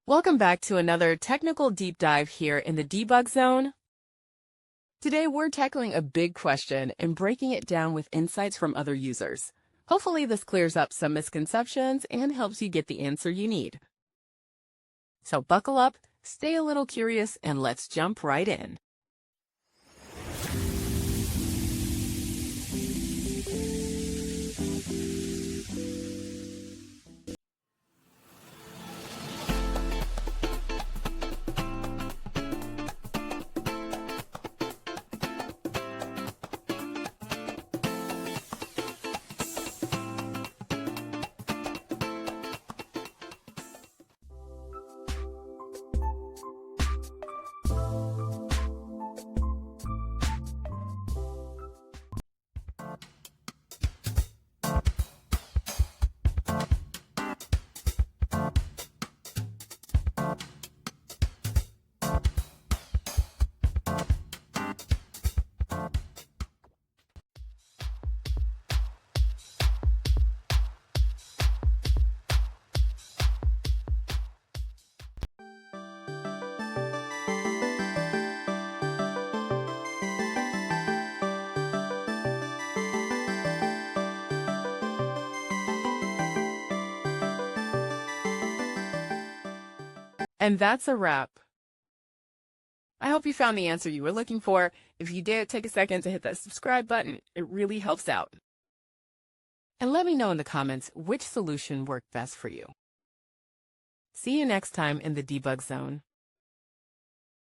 Welcome back to another technical deep dive here in the debug zone. Today we're tackling a big question and breaking it down with insights from other users. Hopefully this clears up some misconceptions and helps you get the answer you need. So buckle up, stay a little curious, and let's jump right in. And that's a wrap. I hope you found the answer you were looking for. If you did, take a second to hit that subscribe button. It really helps out. And let me know in the comments which solution worked best for you. See you next time in the debug zone.